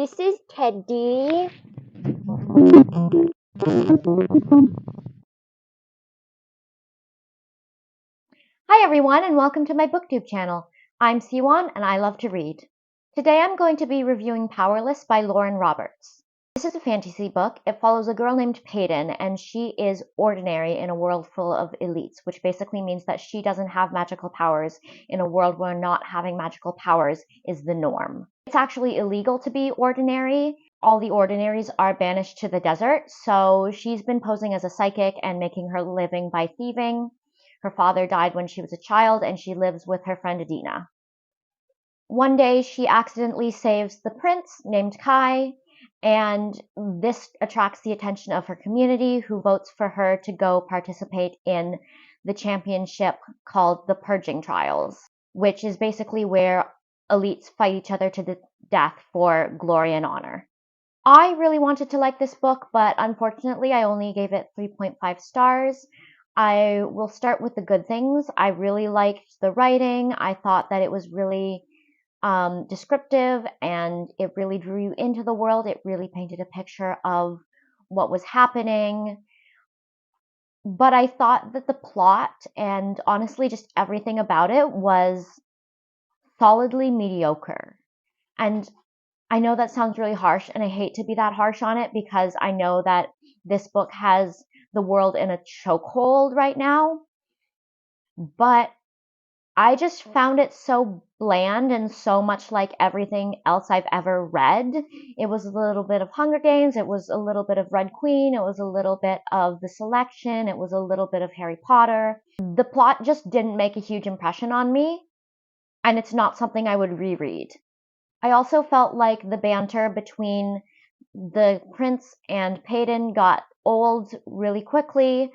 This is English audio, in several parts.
This is Teddy. Hi everyone and welcome to my booktube channel. I'm Siwan and I love to read. Today I'm going to be reviewing Powerless by Lauren Roberts. This is a fantasy book. It follows a girl named Peyton and she is ordinary in a world full of elites, which basically means that she doesn't have magical powers in a world where not having magical powers is the norm. It's actually illegal to be ordinary. All the ordinaries are banished to the desert, so she's been posing as a psychic and making her living by thieving. Her father died when she was a child and she lives with her friend Adina. One day she accidentally saves the prince named Kai, and this attracts the attention of her community, who votes for her to go participate in the championship called the Purging Trials, which is basically where elites fight each other to the death for glory and honor. I really wanted to like this book, but unfortunately I only gave it 3.5 stars. I will start with the good things. I really liked the writing. I thought that it was really descriptive and it really drew you into the world. It really painted a picture of what was happening. But I thought that the plot and honestly just everything about it was solidly mediocre. And I know that sounds really harsh, and I hate to be that harsh on it because I know that this book has the world in a chokehold right now. But I just found it so bland and so much like everything else I've ever read. It was a little bit of Hunger Games, it was a little bit of Red Queen, it was a little bit of The Selection, it was a little bit of Harry Potter. The plot just didn't make a huge impression on me, and it's not something I would reread. I also felt like the banter between the prince and Peyton got old really quickly.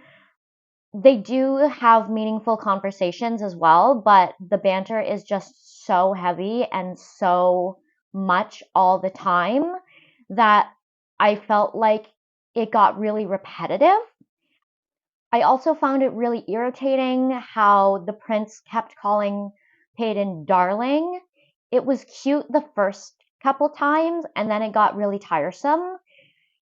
They do have meaningful conversations as well, but the banter is just so heavy and so much all the time that I felt like it got really repetitive. I also found it really irritating how the prince kept calling Peyton darling. It was cute the first couple times, and then it got really tiresome.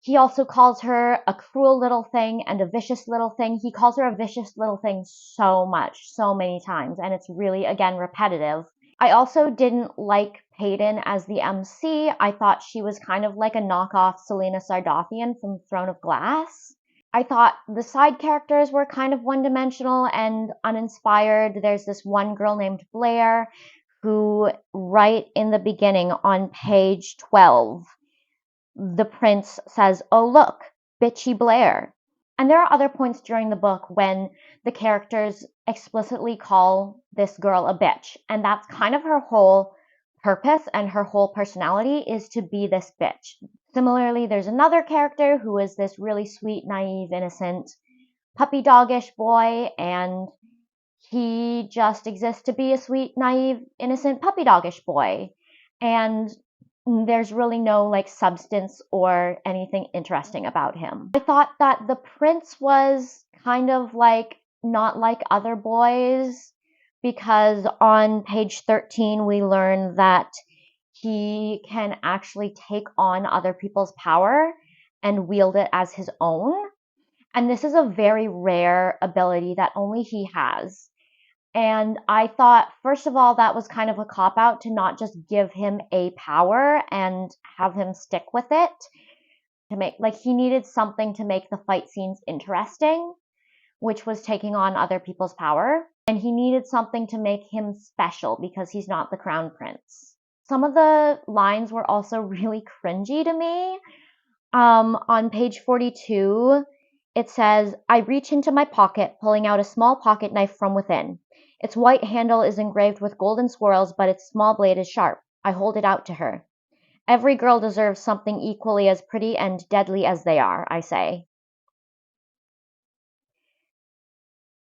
He also calls her a cruel little thing and a vicious little thing. He calls her a vicious little thing so much, so many times, and it's really, again, repetitive. I also didn't like Peyton as the MC. I thought she was kind of like a knockoff Selena Sardouthian from Throne of Glass. I thought the side characters were kind of one-dimensional and uninspired. There's this one girl named Blair who, right in the beginning on page 12, the prince says, "Oh, look, bitchy Blair." And there are other points during the book when the characters explicitly call this girl a bitch. And that's kind of her whole purpose and her whole personality is to be this bitch. Similarly, there's another character who is this really sweet, naive, innocent, puppy doggish boy, and he just exists to be a sweet, naive, innocent, puppy doggish boy. And there's really no like substance or anything interesting about him. I thought that the prince was kind of like not like other boys because on page 13 we learn that he can actually take on other people's power and wield it as his own. And this is a very rare ability that only he has. And I thought, first of all, that was kind of a cop out to not just give him a power and have him stick with it. To make, like, he needed something to make the fight scenes interesting, which was taking on other people's power. And he needed something to make him special because he's not the crown prince. Some of the lines were also really cringy to me. On page 42, it says, "I reach into my pocket, pulling out a small pocket knife from within. Its white handle is engraved with golden swirls, but its small blade is sharp. I hold it out to her. Every girl deserves something equally as pretty and deadly as they are," I say.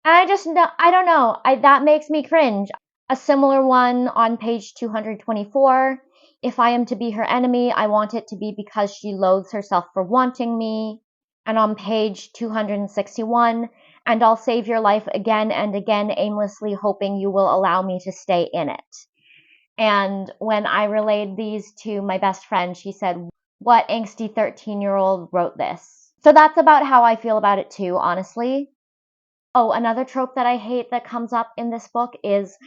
And I don't know, that makes me cringe. A similar one on page 224. "If I am to be her enemy, I want it to be because she loathes herself for wanting me." And on page 261, "And I'll save your life again and again, aimlessly hoping you will allow me to stay in it." And when I relayed these to my best friend, she said, "What angsty 13-year-old wrote this?" So that's about how I feel about it too, honestly. Oh, another trope that I hate that comes up in this book is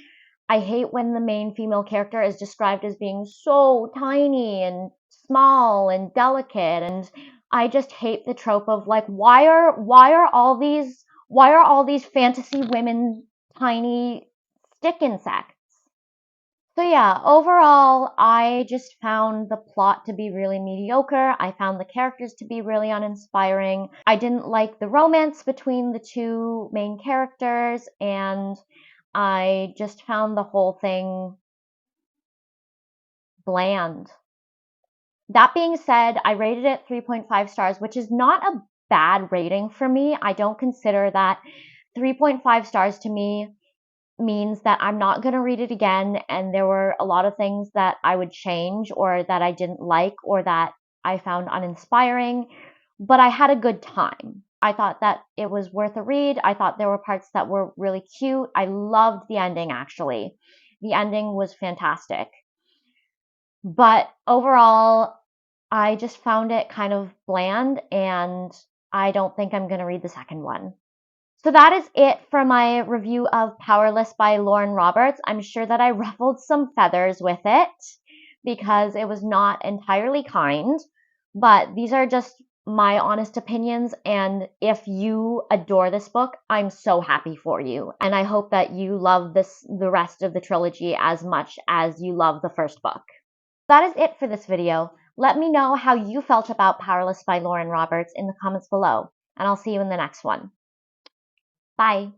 I hate when the main female character is described as being so tiny and small and delicate, and I just hate the trope of like why are all these fantasy women tiny stick insects? So yeah, overall, I just found the plot to be really mediocre. I found the characters to be really uninspiring. I didn't like the romance between the two main characters, and I just found the whole thing bland. That being said, I rated it 3.5 stars, which is not a bad rating for me. I don't consider that 3.5 stars to me means that I'm not going to read it again, and there were a lot of things that I would change or that I didn't like or that I found uninspiring, but I had a good time. I thought that it was worth a read. I thought there were parts that were really cute. I loved the ending, actually. The ending was fantastic. But overall, I just found it kind of bland, and I don't think I'm going to read the second one. So that is it for my review of Powerless by Lauren Roberts. I'm sure that I ruffled some feathers with it because it was not entirely kind, but these are just my honest opinions, and if you adore this book, I'm so happy for you, and I hope that you love the rest of the trilogy as much as you love the first book. That is it for this video. Let me know how you felt about Powerless by Lauren Roberts in the comments below, and I'll see you in the next one. Bye.